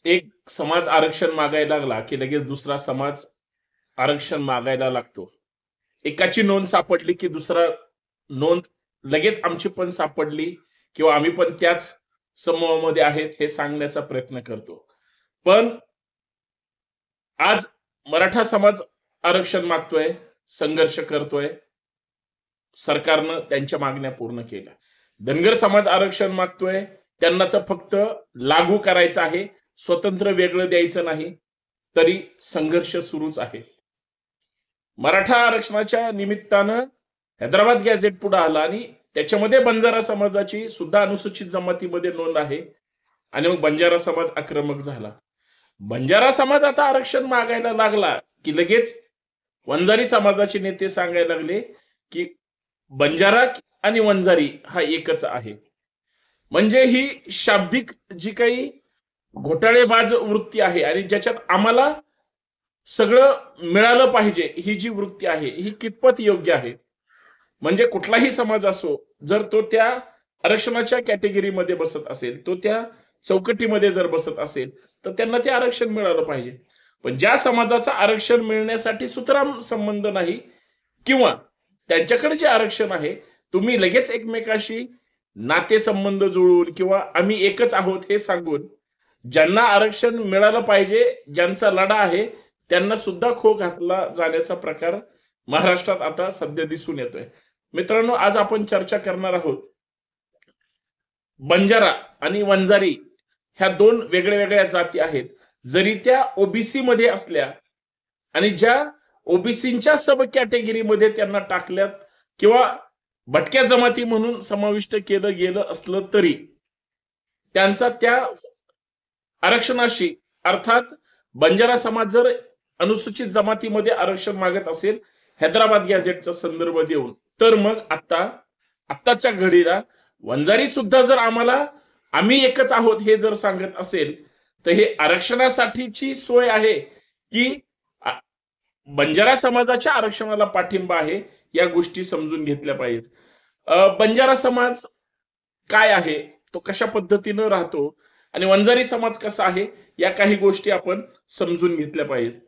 एक समाज आरक्षण मागायला लागला की लगेच दुसरा समाज आरक्षण मागायला लागतो. एकाची नोंद सापडली की दुसरा नोंद लगेच आमची पण सापडली किंवा आम्ही पण त्याच समूहामध्ये आहेत हे सांगण्याचा प्रयत्न करतो. पण आज मराठा समाज आरक्षण मागतोय, संघर्ष करतोय. सरकारनं त्यांच्या मागण्या पूर्ण केल्या. धनगर समाज आरक्षण मागतोय, त्यांना तर फक्त लागू करायचं आहे, स्वतंत्र वेगळं द्यायचं नाही. तरी संघर्ष सुरूच आहे. मराठा आरक्षणाच्या निमित्तानं हैदराबाद गॅझेट पुढे आला आणि त्याच्यामध्ये बंजारा समाजाची सुद्धा अनुसूचित जमातीमध्ये नोंद आहे आणि मग बंजारा समाज आक्रमक झाला. बंजारा समाज आता आरक्षण मागायला लागला की लगेच वंजारी समाजाचे नेते सांगायला लागले की बंजारा आणि वंजारी हा एकच आहे. म्हणजे ही शाब्दिक जी काही घोटाळेबाज वृत्ती आहे आणि ज्याच्यात आम्हाला सगळं मिळालं पाहिजे ही जी वृत्ती आहे ही कितपत योग्य आहे. म्हणजे कुठलाही समाज असो, जर तो त्या आरक्षणाच्या कॅटेगरीमध्ये बसत असेल, तो त्या चौकटीमध्ये जर बसत असेल, तर त्यांना ते आरक्षण मिळालं पाहिजे. पण ज्या समाजाचं आरक्षण मिळण्यासाठी सुतराम संबंध नाही किंवा त्यांच्याकडे जे आरक्षण आहे, तुम्ही लगेच एकमेकाशी नातेसंबंध जुळवून किंवा आम्ही एकच आहोत हे सांगून ज्यांना आरक्षण मिळालं पाहिजे, ज्यांचा लढा आहे, त्यांना सुद्धा खो घातला जाण्याचा प्रकार महाराष्ट्रात आता सध्या दिसून येतोय. मित्रांनो, आज आपण चर्चा करणार आहोत बंजारा आणि वंजारी ह्या दोन वेगळ्या वेगळ्या जाती आहेत. जरी त्या ओबीसी मध्ये असल्या आणि ज्या ओबीसीच्या सब कॅटेगरीमध्ये त्यांना टाकल्यात किंवा भटक्या जमाती म्हणून समाविष्ट केलं गेलं असलं तरी त्यांचा त्या आरक्षणाशी अर्थात बंजारा समाज जर अनुसूचित जमातीमध्ये आरक्षण मागत असेल हैदराबाद गॅझेटचा संदर्भ देऊन, तर मग आत्ताच्या घडीला वंजारी सुद्धा जर आम्हाला आम्ही एकच आहोत हे जर सांगत असेल तर हे आरक्षणासाठीची सोय आहे की बंजारा समाजाच्या आरक्षणाला पाठिंबा आहे, या गोष्टी समजून घेतल्या पाहिजेत. बंजारा समाज काय आहे, तो कशा पद्धतीनं राहतो आणि वंजारी समाज कसा आहे, या काही गोष्टी आपण समजून घेतल्या पाहिजेत.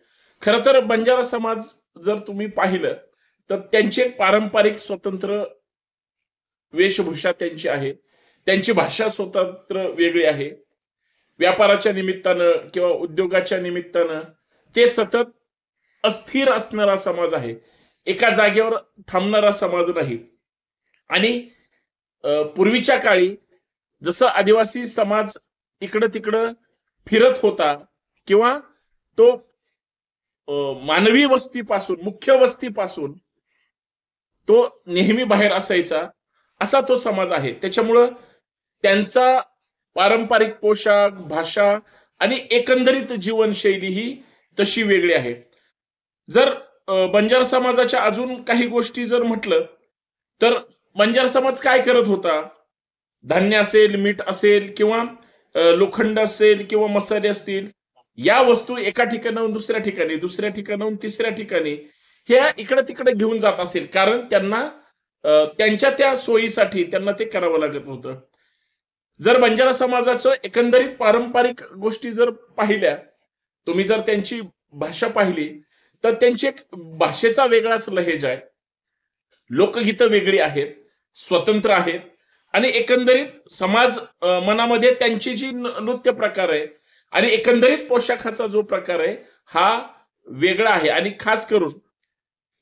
खरं तर बंजारा समाज जर तुम्ही पाहिलं तर त्यांची एक पारंपरिक स्वतंत्र वेशभूषा त्यांची आहे, त्यांची भाषा स्वतंत्र वेगळी आहे. व्यापाराच्या निमित्तानं किंवा उद्योगाच्या निमित्तानं ते सतत अस्थिर असणारा समाज आहे, एका जागेवर थांबणारा समाज नाही. आणि पूर्वीच्या काळी जसं आदिवासी समाज इकडं तिकडं फिरत होता किंवा तो मानवी वस्तीपासून मुख्य वस्तीपासून तो नेहमी बाहेर असायचा, असा तो समाज आहे. त्याच्यामुळं त्यांचा पारंपरिक पोशाख, भाषा आणि एकंदरीत जीवनशैली ही तशी वेगळी आहे. जर बंजारा समाजाच्या अजून काही गोष्टी जर म्हटलं तर बंजारा समाज काय करत होता, धान्य असेल, मीठ असेल किंवा लोखंड असेल किंवा मसाले असतील, या वस्तू एका ठिकाणाहून दुसऱ्या ठिकाणी, दुसऱ्या ठिकाणाहून तिसऱ्या ठिकाणी हे इकडे तिकडे घेऊन जात असेल, कारण त्यांना त्यांच्या त्या सोयीसाठी त्यांना ते करावं लागत होतं. जर बंजारा समाजाचं एकंदरीत पारंपरिक गोष्टी जर पाहिल्या, तुम्ही जर त्यांची भाषा पाहिली तर त्यांची एक भाषेचा वेगळाच लहेजा आहे, लोकगीतं वेगळी आहेत, स्वतंत्र आहेत आणि एकंदरीत समाज मनामध्ये त्यांची जी नृत्य प्रकार आहे आणि एकंदरीत पोशाखाचा जो प्रकार आहे हा वेगळा आहे. आणि खास करून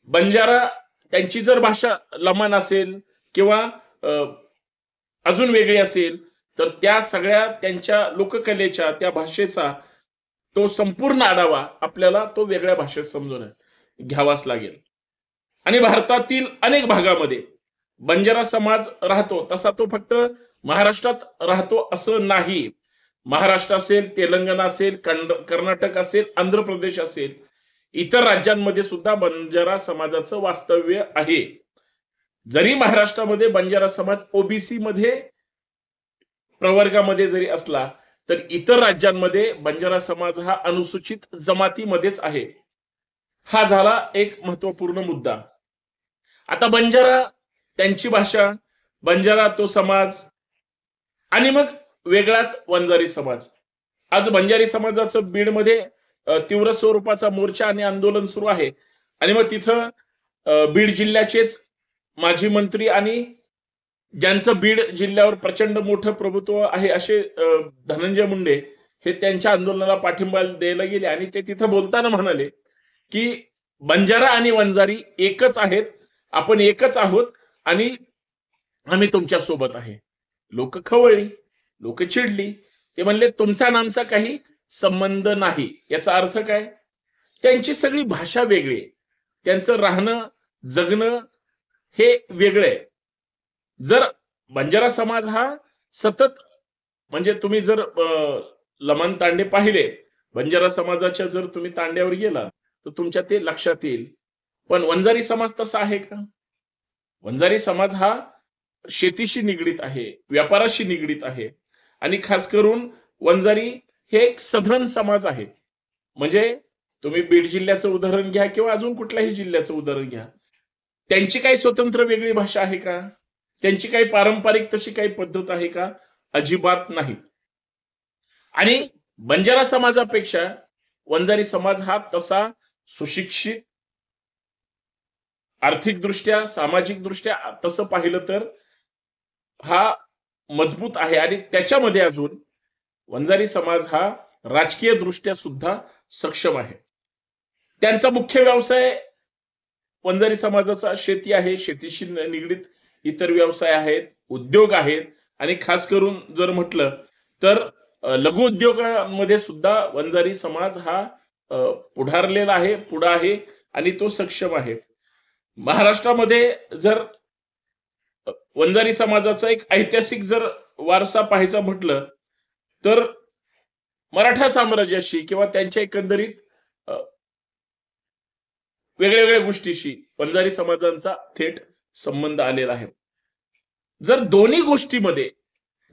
बंजारा त्यांची जर भाषा लमाण असेल किंवा अजून वेगळी असेल तर त्या सगळ्या त्यांच्या लोककलेच्या त्या भाषेचा तो संपूर्ण आढावा आपल्याला तो वेगळ्या भाषेत समजून घ्यावाच लागेल. आणि भारतातील अनेक भागामध्ये बंजारा समाज राहतो, तसा तो फक्त महाराष्ट्रात राहतो असं नाही. महाराष्ट्र असेल, तेलंगणा असेल, कर्नाटक असेल, आंध्र प्रदेश असेल, इतर राज्यांमध्ये सुद्धा बंजारा समाजाचं वास्तव्य आहे. जरी महाराष्ट्रामध्ये बंजारा समाज ओबीसी मध्ये प्रवर्गामध्ये जरी असला तर इतर राज्यांमध्ये बंजारा समाज हा अनुसूचित जमातीमध्येच आहे. हा झाला एक महत्वपूर्ण मुद्दा. आता बंजारा त्यांची भाषा, बंजारा तो समाज आणि मग वेगळाच वंजारी समाज. आज बंजारी समाजाचं बीडमध्ये तीव्र स्वरूपाचा मोर्चा आणि आंदोलन सुरू आहे. आणि मग तिथं बीड जिल्ह्याचेच माजी मंत्री आणि ज्यांचं बीड जिल्ह्यावर प्रचंड मोठं प्रभुत्व आहे असे धनंजय मुंडे हे त्यांच्या आंदोलनाला पाठिंबा द्यायला गेले आणि ते तिथं बोलताना म्हणाले की बंजारा आणि वंजारी एकच आहेत, आपण एकच आहोत आणि आम्ही तुमच्या सोबत आहे. लोक खवळली, लोक चिडली. ते म्हणले तुमचा आणि आमचा काही संबंध नाही. याचा अर्थ काय? त्यांची सगळी भाषा वेगळी आहे, त्यांचं राहणं जगणं हे वेगळं आहे. जर बंजारा समाज हा सतत म्हणजे तुम्ही जर लमन तांडे पाहिले बंजारा समाजाच्या, जर तुम्ही तांड्यावर गेला तर तुमच्या ते लक्षात येईल. पण वंजारी समाज तसा आहे का? वंजारी समाज हा शेतीशी निगडीत आहे, व्यापाराशी निगडीत आहे आणि खास करून वंजारी हे एक सधन समाज आहे. म्हणजे तुम्ही बीड जिल्ह्याचं उदाहरण घ्या किंवा अजून कुठल्याही जिल्ह्याचं उदाहरण घ्या, त्यांची काही स्वतंत्र वेगळी भाषा आहे का? त्यांची काही पारंपरिक तशी काही पद्धत आहे का? अजिबात नाही. आणि बंजारा समाजापेक्षा वंजारी समाज हा तसा सुशिक्षित, आर्थिकदृष्ट्या, सामाजिकदृष्ट्या तसं पाहिलं तर हा मजबूत आहे. आणि त्याच्यामध्ये अजून वंजारी समाज हा राजकीय दृष्ट्या सुद्धा सक्षम आहे. त्यांचा मुख्य व्यवसाय वंजारी समाजाचा शेती आहे, शेतीशी निगडीत इतर व्यवसाय आहेत, उद्योग आहेत आणि खास करून जर म्हटलं तर लघु उद्योगामध्ये सुद्धा वंजारी समाज हा पुढारलेला आहे, पुढे आहे आणि तो सक्षम आहे. महाराष्ट्रामध्ये जर वंजारी समाजाचा एक ऐतिहासिक जर वारसा पाहायचा म्हटलं तर मराठा साम्राज्याशी किंवा त्यांच्या एकंदरीत वेगळ्या वेगळ्या गोष्टीशी वंजारी समाजांचा थेट संबंध आलेला आहे. जर दोन्ही गोष्टीमध्ये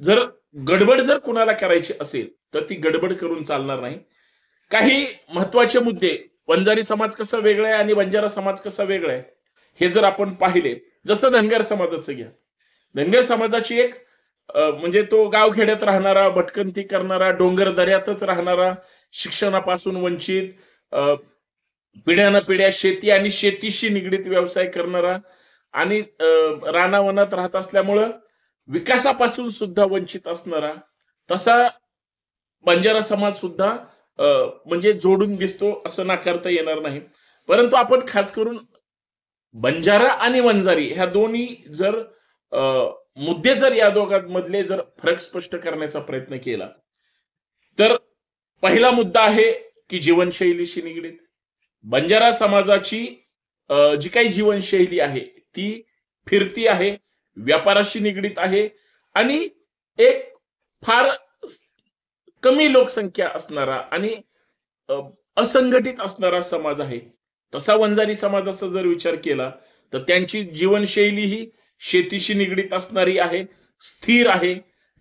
जर गडबड जर कुणाला करायची असेल तर ती गडबड करून चालणार नाही. काही महत्वाचे मुद्दे, वंजारी समाज कसा वेगळा आहे आणि बंजारा समाज कसा वेगळा आहे हे जर आपण पाहिले, जसं धनगर समाजाचं घ्या. धनगर समाजाची एक म्हणजे तो गावखेड्यात राहणारा, भटकंती करणारा, डोंगर दऱ्यातच राहणारा, शिक्षणापासून वंचित, पिढ्यानपिढ्या शेती आणि शेतीशी निगडीत व्यवसाय करणारा आणि रानावनात राहत असल्यामुळं विकासापासून सुद्धा वंचित असणारा, तसा बंजारा समाज सुद्धा म्हणजे जोडून दिसतो असं नाकारता येणार नाही. परंतु आपण खास करून बंजारा आणि वंजारी ह्या दोन्ही जर मुद्दे जर या दोघांमधले जर फरक स्पष्ट करण्याचा प्रयत्न केला तर पहिला मुद्दा आहे की जीवनशैलीशी निगडीत. बंजारा समाजाची जी काही जीवनशैली आहे ती फिरती आहे, व्यापाराशी निगडीत आहे आणि एक फार कमी लोकसंख्या असणारा आणि असंघटित असणारा समाज आहे. तसा वंजारी समाजाचा जर विचार केला तर त्यांची जीवनशैली ही शेतीशी निगडीत असणारी आहे, स्थिर आहे,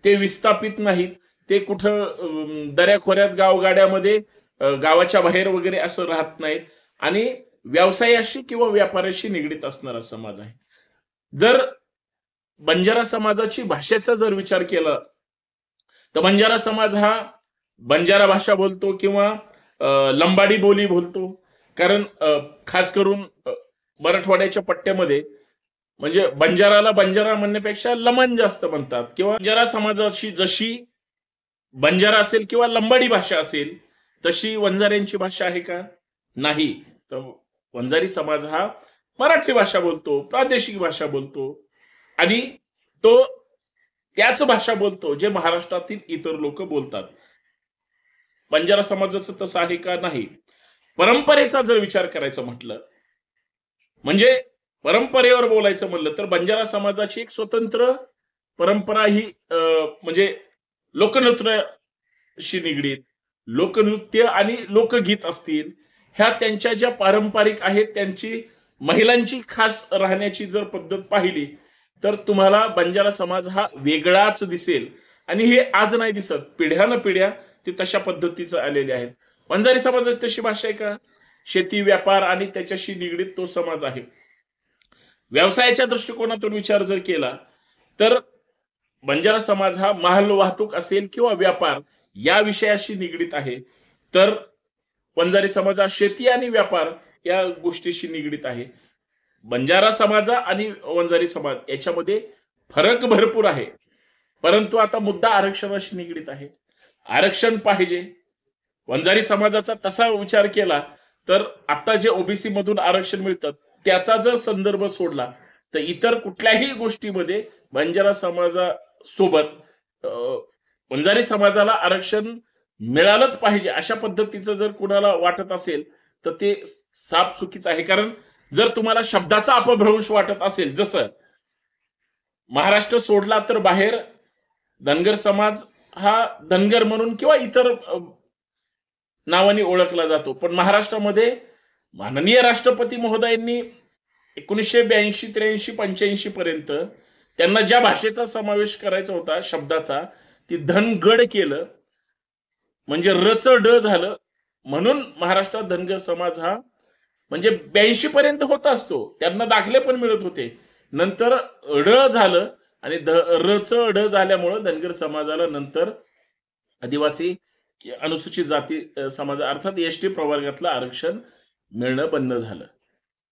ते विस्थापित नाहीत, ते कुठं दऱ्याखोऱ्यात गावगाड्यामध्ये गावाच्या बाहेर वगैरे असं राहत नाहीत आणि व्यवसायाशी किंवा व्यापाराशी निगडीत असणारा समाज आहे. जर बंजारा समाजाची भाषेचा जर विचार केला तर बंजारा समाज हा बंजारा भाषा बोलतो किंवा लंबाडी बोली बोलतो. कारण खास करून मराठवाड्याच्या पट्ट्यामध्ये म्हणजे बंजाराला बंजारा म्हणण्यापेक्षा लमन जास्त म्हणतात. किंवा बंजारा समाजाची जशी बंजारा असेल किंवा लंबाडी भाषा असेल तशी वंजाऱ्यांची भाषा आहे का? नाही. तर वंजारी समाज हा मराठी भाषा बोलतो, प्रादेशिक भाषा बोलतो आणि तो त्याच भाषा बोलतो जे महाराष्ट्रातील इतर लोक बोलतात. बंजारा समाजाचं तसं आहे का? नाही. परंपरेचा जर विचार करायचा म्हटलं म्हणजे परंपरेवर बोलायचं म्हणलं तर बंजारा समाजाची एक स्वतंत्र परंपरा ही म्हणजे लोकनृत्याशी निगडीत, लोकनृत्य आणि लोकगीत असतील, ह्या त्यांच्या ज्या पारंपरिक आहेत, त्यांची महिलांची खास राहण्याची जर पद्धत पाहिली तर तुम्हाला बंजारा समाज हा वेगळाच दिसेल आणि हे आज नाही दिसत, पिढ्यान पिढ्या ते तशा पद्धतीचं आलेले आहेत. वंजारी समाजात तशी भाषा आहे का? शेती, व्यापार आणि त्याच्याशी निगडीत तो समाज आहे. व्यवसायाच्या दृष्टिकोनातून विचार जर केला तर बंजारा समाज हा माल वाहतूक असेल किंवा व्यापार या विषयाशी निगडीत आहे, तर वंजारी समाज हा शेती आणि व्यापार या गोष्टीशी निगडीत आहे. बंजारा समाज आणि वंजारी समाज याच्यामध्ये फरक भरपूर आहे. परंतु आता मुद्दा आरक्षणाशी निगडीत आहे. आरक्षण पाहिजे. वंजारी समाजाचा तसा विचार केला तर आता जे ओबीसी मधून आरक्षण मिळतं त्याचा जर संदर्भ सोडला तर इतर कुठल्याही गोष्टीमध्ये बंजारा समाजासोबत वंजारी समाजाला आरक्षण मिळालंच पाहिजे अशा पद्धतीचं जर कुणाला वाटत असेल तर ते साफ चुकीचं आहे. कारण जर तुम्हाला शब्दाचा अपभ्रंश वाटत असेल, जसं महाराष्ट्र सोडला तर बाहेर धनगर समाज हा धनगर म्हणून किंवा इतर नावाने ओळखला जातो, पण महाराष्ट्रामध्ये माननीय राष्ट्रपती महोदयांनी 1982, 83, 85 पर्यंत त्यांना ज्या भाषेचा समावेश करायचा होता शब्दाचा, ती धनगड केलं, म्हणजे रच ड झालं. म्हणून महाराष्ट्रात धनगर समाज हा म्हणजे 82 पर्यंत होता असतो, त्यांना दाखले पण मिळत होते. नंतर ड झालं आणि रच ड झाल्यामुळं धनगर समाजाला नंतर आदिवासी अनुसूचित जाती समाज अर्थात एसटी प्रवर्गातलं आरक्षण मिळणं बंद झालं.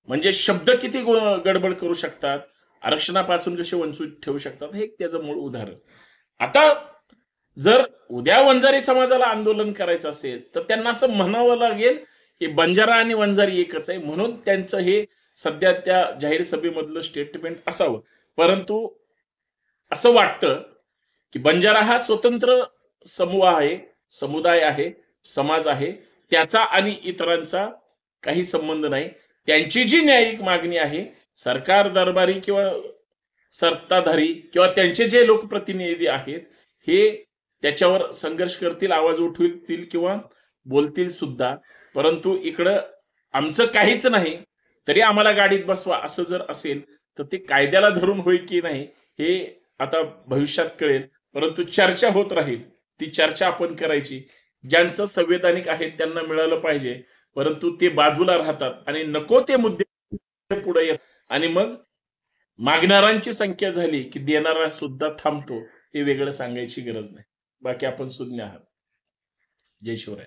म्हणजे शब्द किती गडबड करू शकतात, आरक्षणापासून कसे वंचित ठेवू शकतात, हे त्याचं मूळ उदाहरण. आता जर उद्या वंजारी समाजाला आंदोलन करायचं असेल तर त्यांना असं म्हणावं लागेल की बंजारा आणि वंजारी एकच आहे, म्हणून त्यांचं हे सध्या त्या जाहीर सभेमधलं स्टेटमेंट असावं. परंतु असं वाटतं की बंजारा हा स्वतंत्र समूह आहे, समुदाय आहे, समाज आहे, त्याचा आणि इतरांचा काही संबंध नाही. त्यांची जी न्यायिक मागणी आहे, सरकार दरबारी किंवा सत्ताधारी किंवा त्यांचे जे लोकप्रतिनिधी आहेत हे त्याच्यावर संघर्ष करतील, आवाज उठवतील किंवा बोलतील सुद्धा. परंतु इकडं आमचं काहीच नाही तरी आम्हाला गाडीत बसवा असं जर असेल तर ते कायद्याला धरून होईल की नाही हे आता भविष्यात कळेल. परंतु चर्चा होत राहील, ती चर्चा आपण करायची. ज्यांचं संवैधानिक आहे त्यांना मिळालं पाहिजे, परंतु ते बाजूला राहतात आणि नको ते मुद्दे पुढे येत आणि मग मागणाऱ्यांची संख्या झाली की देणारा सुद्धा थांबतो. हे वेगळं सांगायची गरज नाही. बाकी आपण सुज्ञ आहात. जय शिवराय.